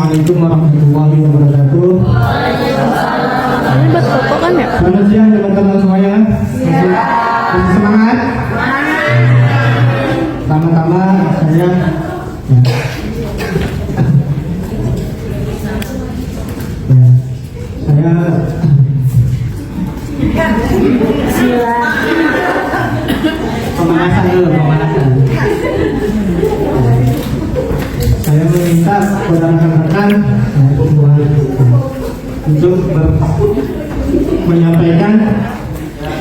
Assalamualaikum warahmatullahi wabarakatuh. Ini buat foto kan ya? Selamat siang teman-teman semuanya. Masih semangat? Pertama-tama saya pemanasan dulu, pemanasan. Saya meminta kepada rekan-rekan untuk menyampaikan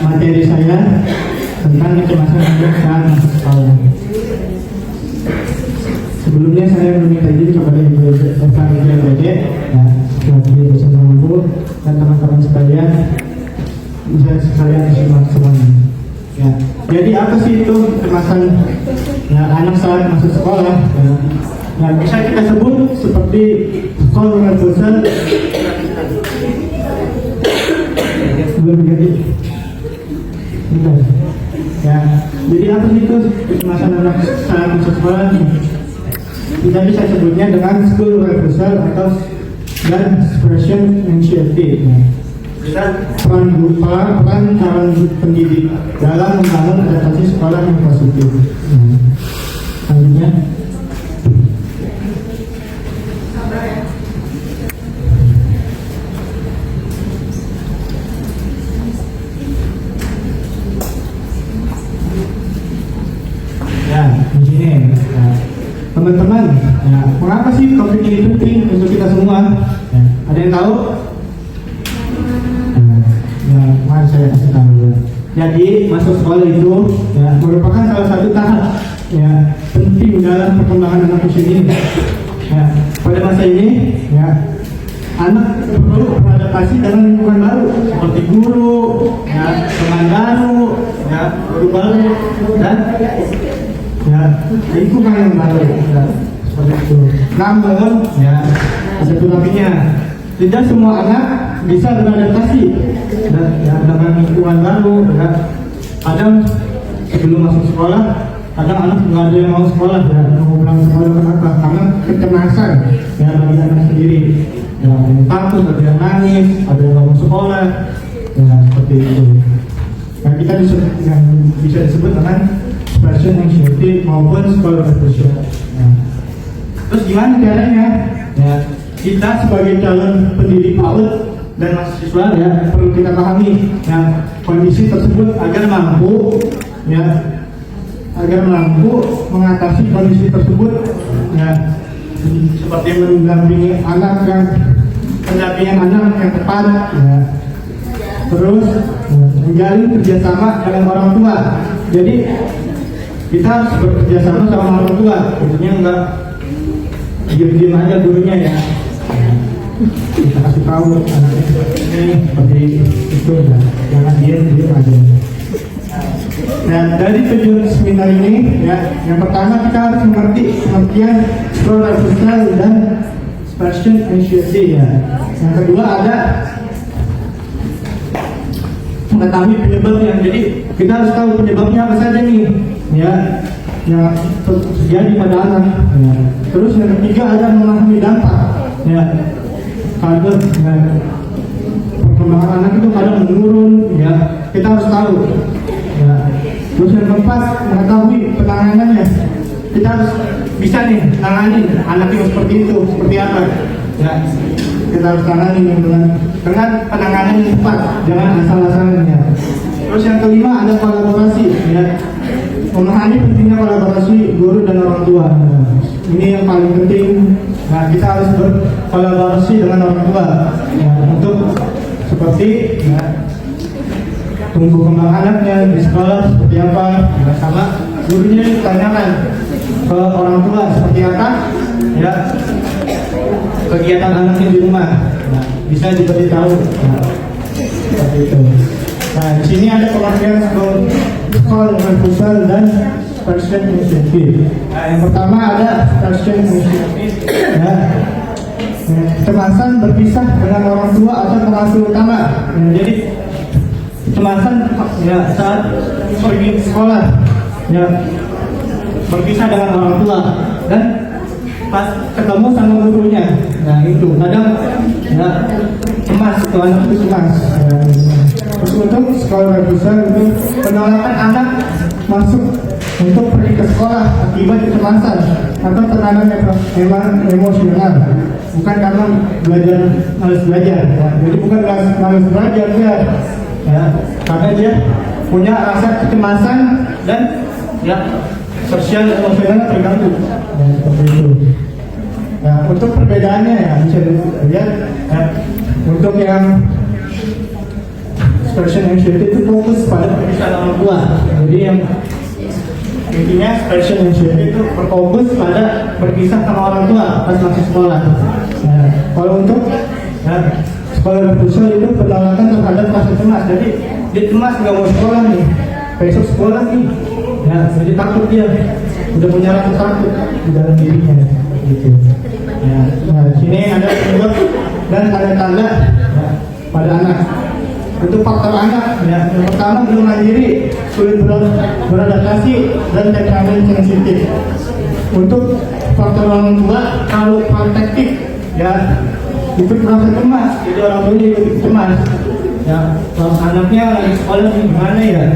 materi saya tentang kecemasan anak saat masuk sekolah. Sebelumnya saya meminta izin kepada Ibu FKIPD, sebagai bersama Ibu dan teman-teman sekalian, bisa sekalian disimak semuanya. Ya, jadi apa sih itu kecemasan anak saat masuk sekolah? Nah, bisa kita sebut seperti skor universal belum jadi. Ya, jadi apa sih itu kecemasan anak saat masuk sekolah? Kita bisa sebutnya dengan school reversal atau dan expression anxiety. Peran calon pendidik dalam membangun adaptasi sekolah yang positif. Selanjutnya, ya di sini, teman-teman, mengapa sih COVID ini penting untuk kita semua? Ada yang tahu? Mari saya kasih tahu. Jadi masuk sekolah itu merupakan salah satu tahap penting dalam perkembangan anak usia ini. Pada masa ini anak perlu beradaptasi dengan lingkungan baru seperti guru, teman baru, guru baru dan lingkungan yang baru seperti itu. Namun satu lainnya, tidak semua anak bisa beradaptasi dengan lingkungan baru. Kadang sebelum masuk sekolah, kadang anak nggak ada yang mau sekolah, mau pulang sekolah. Kenapa? Karena kecemasan bagi anak sendiri. Ada yang takut, ada yang nangis, ada yang nggak mau sekolah, seperti itu. Nah, kita bisa disebut dengan expression anxiety maupun school reversal. Terus gimana caranya? Kita sebagai calon pendidik PAUD dan mahasiswa perlu kita pahami kondisi tersebut agar mampu mengatasi kondisi tersebut, seperti mendampingi anak pendampingan anak yang tepat, terus menjalin kerjasama dengan orang tua. Jadi kita harus bekerjasama sama orang tua, maksudnya enggak diam-diam aja gurunya kita kasih tahu anaknya seperti itu, jangan diam aja. Dan dari tujuan seminar ini, yang pertama kita harus mengerti pengertian school reversal dan expression anxiety. Yang kedua ada mengetahui penyebabnya. Jadi kita harus tahu penyebabnya apa saja nih, yang terjadi pada anak. Terus yang ketiga ada memahami dampak. Kadang perkembangan anak itu kadang menurun, kita harus tahu. Terus yang keempat mengetahui penanganannya. Kita harus bisa nih tangani anak yang seperti itu, seperti apa. Kita harus tangani dengan penanganan yang tepat, jangan asal-asalan. Terus yang kelima ada kolaborasi. Memahami pentingnya kolaborasi guru dan orang tua. Ini yang paling penting. Kita harus berkolaborasi dengan orang tua untuk seperti tumbuh kembang anaknya di sekolah seperti apa, sama gurunya ditanyakan ke orang tua seperti apa kegiatan anaknya di rumah, bisa diberitahu seperti itu. Nah, di sini ada pengertian school reversal dan expression anxiety. Yang pertama ada expression anxiety, kecemasan berpisah dengan orang tua atau pengasuh utama. Jadi kecemasan saat pergi ke sekolah, berpisah dengan orang tua, dan pas ketemu sama gurunya. Nah itu kadang ya cemas, itu anak itu cemas. Terus untuk sekolah bisa itu penolakan anak masuk untuk pergi ke sekolah akibat kecemasan atau tekanan emosional, bukan karena malas belajar ya. Jadi bukan malas belajar ya, karena dia punya rasa kecemasan dan ya sosial emosional terganggu ya, seperti itu. Nah untuk perbedaannya ya bisa dilihat ya, untuk yang special anxiety itu fokus pada perpisahan orang tua. Jadi yang intinya special anxiety itu berfokus pada berpisah sama orang tua pas masuk sekolah. Nah, kalau untuk ya, sekolah berpisah itu penolakan terhadap rasa cemas. Jadi dia cemas nggak mau sekolah nih, besok sekolah nih. Ya, jadi takut dia, udah punya rasa takut di dalam dirinya, gitu. Ya, nah di sini ada penyebab dan tanda-tanda ya, pada anak. Untuk faktor anak, ya, yang pertama belum mandiri, sulit beradaptasi dan temperamen sensitif. Untuk faktor orang tua, kalau protektif, ya, itu merasa cemas, jadi orang tuanya ikut cemas. Ya, kalau anaknya lagi sekolah gimana ya?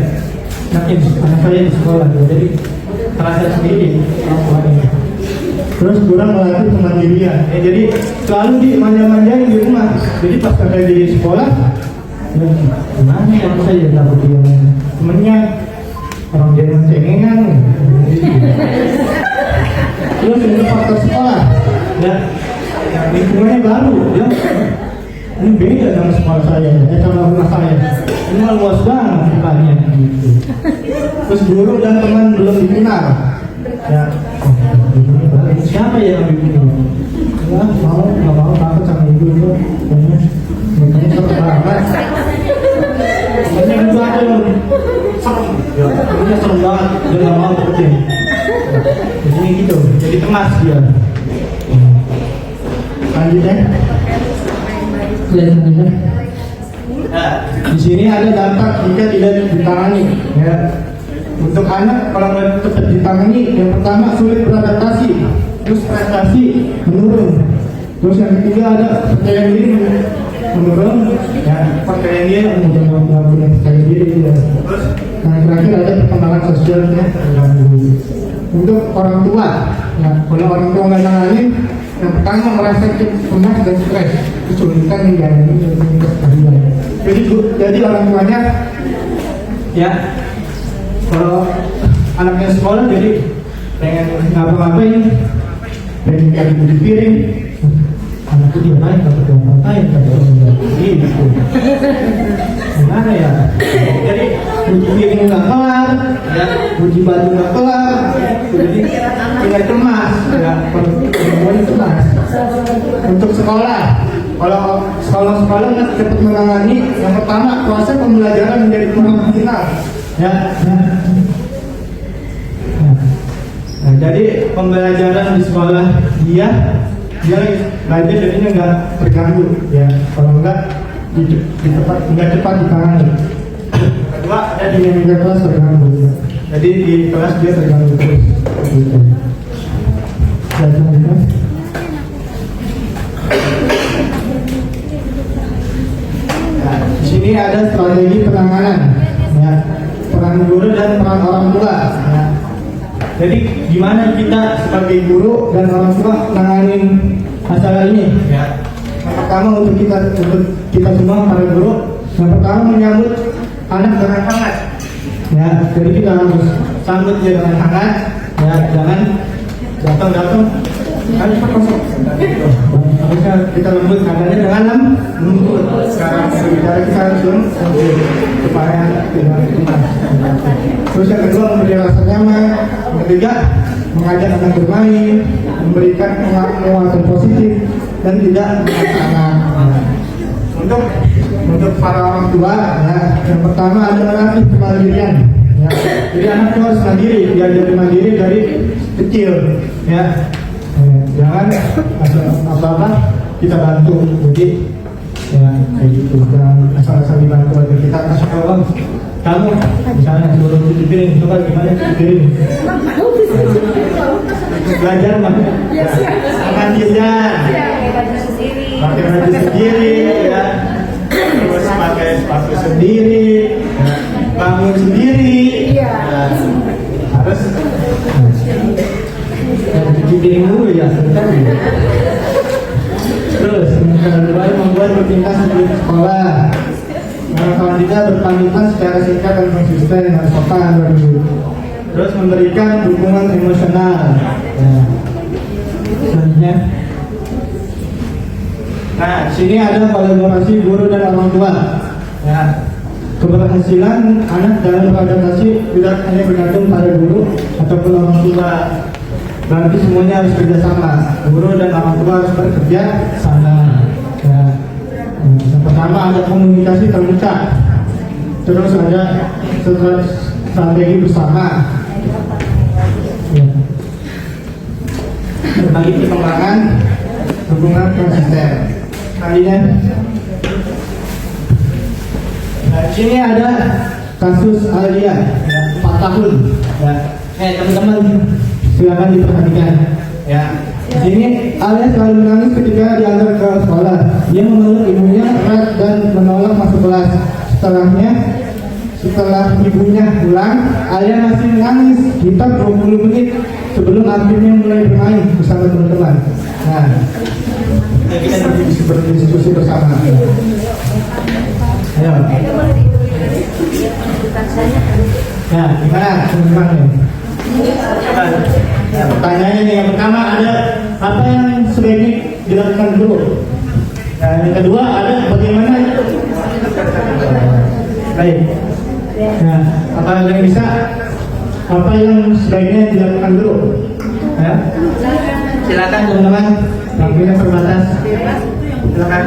Yakin anak saya di sekolah, jadi terasa sendiri orang tuanya. Terus kurang melatih kemandirian, ya, jadi selalu dimanja-manjain di rumah. Jadi pas sampai di sekolah, ya, gimana ya saya dapat dia temennya orang Jerman cengengan. Terus ini faktor sekolah, ya lingkungannya baru, ya ini beda dengan sekolah saya, sama rumah saya. Ini luas banget bukannya, gitu. Terus guru dan teman belum dikenal, ya siapa ya yang bikin ini? Ya nggak mau takut sama ibu itu, makanya serem banget. Makanya itu aja loh, serem, ya, makanya serem banget, dia nggak mau kerja. Jadi gitu, jadi cemas dia. Lanjut ya. Kelihatan. Nah, di sini ada dampak jika tidak ditangani. Ya. Untuk anak kalau nggak tetap ditangani, yang pertama sulit beradaptasi, terus prestasi menurun, terus yang ketiga ada percaya diri menurun, ya percaya diri nggak punya percaya diri, ya. Terus yang terakhir ada perkembangan sosialnya terganggu. Untuk orang tua, ya kalau orang tua nggak nangani, yang pertama merasa cemas dan stres, kesulitan menjalani keseharian. Jadi orang tuanya, ya kalau anaknya sekolah jadi pengen ngapa-ngapain, pengen cari beli piring, anakku dia main tapi ngapain tapi gitu. Gimana ya? Jadi uji piring nggak kelar, ya uji batu nggak kelar, jadi tinggal cemas, ya semuanya cemas. Untuk sekolah, kalau sekolah nggak cepat menangani, yang pertama proses pembelajaran menjadi kurang final. Ya. Nah, jadi pembelajaran di sekolah dia belajar jadinya nggak terganggu, ya. Kalau di tempat nggak cepat ditangani. Kedua ada dinamika kelas terganggu, ya. Jadi di kelas dia terganggu terus. Gitu. Nah, di sini ada strategi penanganan, ya. Peran guru dan peran orang tua, ya. Jadi gimana kita sebagai guru dan orang tua menangani masalah ini, ya. Yang pertama untuk kita semua para guru, yang pertama menyambut anak dengan hangat, ya. Jadi kita harus sambut dia dengan hangat, ya. Jangan datang kan cepat kosong. Harusnya kita lembut, nadanya dengan lembut. Sekarang berbicara kita harus lembut supaya tidak cemas. Terus yang kedua memberi rasa nyaman. Yang ketiga mengajak anak bermain, memberikan penguatan positif dan tidak memaksa anak. Untuk para orang tua, ya, yang pertama ada melatih kemandirian. Ya. Jadi anak itu harus mandiri, diajari mandiri dari kecil, ya. Jangan apa-apa kita bantu, jadi ya kayak gitu, jangan asal-asal dibantu aja. Kita kasih tolong, kamu misalnya suruh cuci piring, coba gimana cuci piring, belajar mandirian, pakai baju sendiri, ya. Terus pakai sepatu sendiri, ya. Bangun sendiri, ya. Harus cuci piring dulu ya, sebentar. Terus yang kedua membuat rutinitas sebelum sekolah. Kalau tidak berpamitan secara singkat dan konsisten harus sopan. Terus memberikan dukungan emosional. Ya. Selanjutnya. Nah, sini ada kolaborasi guru dan orang tua. Ya. Keberhasilan anak dalam beradaptasi tidak hanya bergantung pada guru ataupun orang tua. Berarti semuanya harus kerjasama. Guru dan orang tua harus bekerja sama. Ya. Yang pertama ada komunikasi terbuka. Terus ada strategi bersama. Ya. Berbagi perkembangan hubungan konsisten. Kalian. Nah, sini ada kasus Alia, ya, 4 tahun. Ya. Teman-teman, silakan diperhatikan. Ya. Di sini Alia selalu menangis ketika diantar ke sekolah. Dia memeluk ibunya erat dan menolak masuk kelas. Setelah ibunya pulang, Alia masih menangis sekitar 20 menit sebelum akhirnya mulai bermain bersama teman-teman. Nah, kita berdiskusi bersama. Ayo. Ya, gimana teman-teman nih? Ya, pertanyaannya nih, yang pertama ada apa yang sebaiknya dilakukan dulu. Nah, yang kedua ada bagaimana. Baik. Nah, apa yang bisa, apa yang sebaiknya dilakukan dulu. Ya. Silakan teman-teman, waktunya terbatas. Silakan.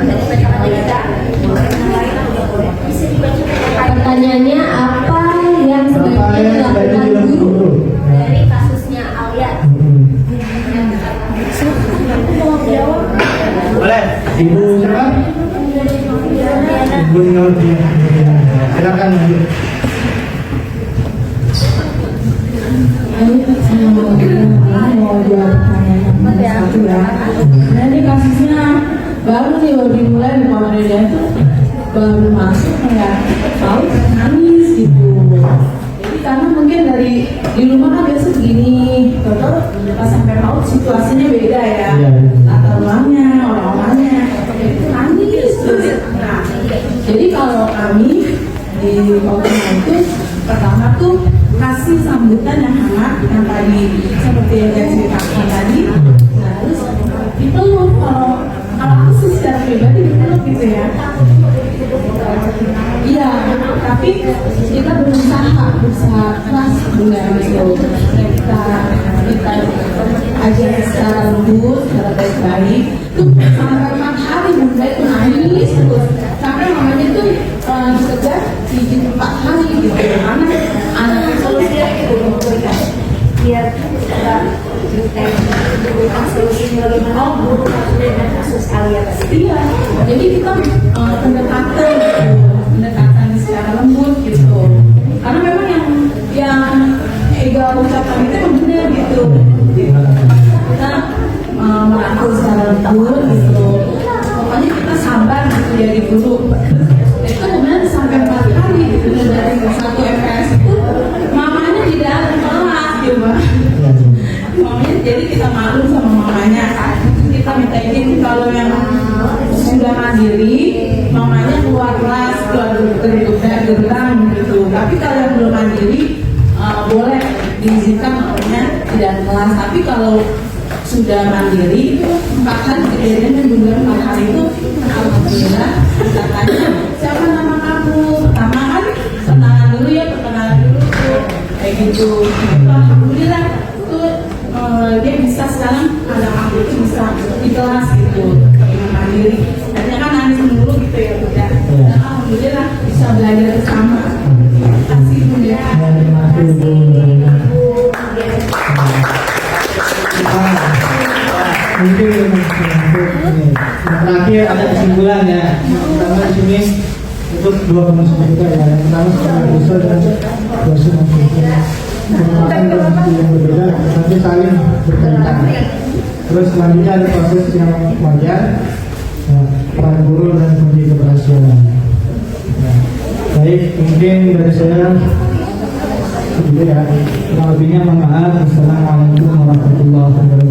Pertanyaannya apa yang sebaiknya dilakukan dulu dari kasusnya Alia? Boleh, Ibu siapa? Ibu Nur. Silakan. Mau jawab pertanyaan satu ya. Nah, ini kasusnya baru dimulai di Mama Dede itu baru masuk kayak tahu nangis gitu. Jadi karena mungkin di rumah kan biasa begini, terus pas sampai PAUD situasinya beda ya. Latar belakangnya, orang-orangnya, itu nangis terus. Nah, jadi kalau kami di PAUD itu pertama tuh kasih sambutan yang hangat yang tadi seperti yang saya ceritakan tadi. Nah, terus dipeluk, kalau aku sih secara pribadi dipeluk gitu ya. Iya, tapi kita berusaha keras dengan itu. Kita ajar secara lembut, secara baik-baik. Tuh sampai 4 hari bunda itu nangis terus. Sampai mamanya tuh dikejar izin 4 hari gitu. Karena anak solusinya itu memberikan biar kita memberikan solusi bagaimana guru dengan kasus Alia tadi. Iya, jadi kita pendekatan secara lembut gitu. Karena memang yang Ega ucapkan itu memang benar gitu. Kita merangkul secara lembut gitu. Pokoknya kita sabar gitu jadi guru. Itu kemudian sampai 4 hari gitu. Dan dari 1 FPS itu mamanya tidak ada kelas gitu. Mamanya, jadi kita malu sama mamanya kan. Kita minta izin kalau yang sudah mandiri, mamanya keluar kelas, keluar gerbang gitu. Tapi kalau yang belum mandiri, boleh diizinkan mamanya tidak kelas. Tapi kalau sudah mandiri, 4 hari kejadian dan juga 4 hari itu, alhamdulillah kita tanya siapa nama kamu. Pertama kan perkenalan dulu kayak gitu. Alhamdulillah tuh dia bisa sekarang anak aku itu bisa di kelas gitu dengan mandiri. Artinya kan nangis dulu gitu ya Bunda. Dan alhamdulillah bisa belajar bersama. Terima kasih Bunda. Mungkin terakhir ada kesimpulan ya. Pertama di sini untuk 2 penulis kita ya. Yang pertama secara usul dan dosen kesempatan yang berbeda, tapi saling berkaitan. Terus selanjutnya ada proses yang wajar, ya, peran guru dan kunci keberhasilan. Ya. Baik, mungkin dari saya itu ya. Kurang lebihnya mohon maaf. Assalamualaikum warahmatullahi wabarakatuh.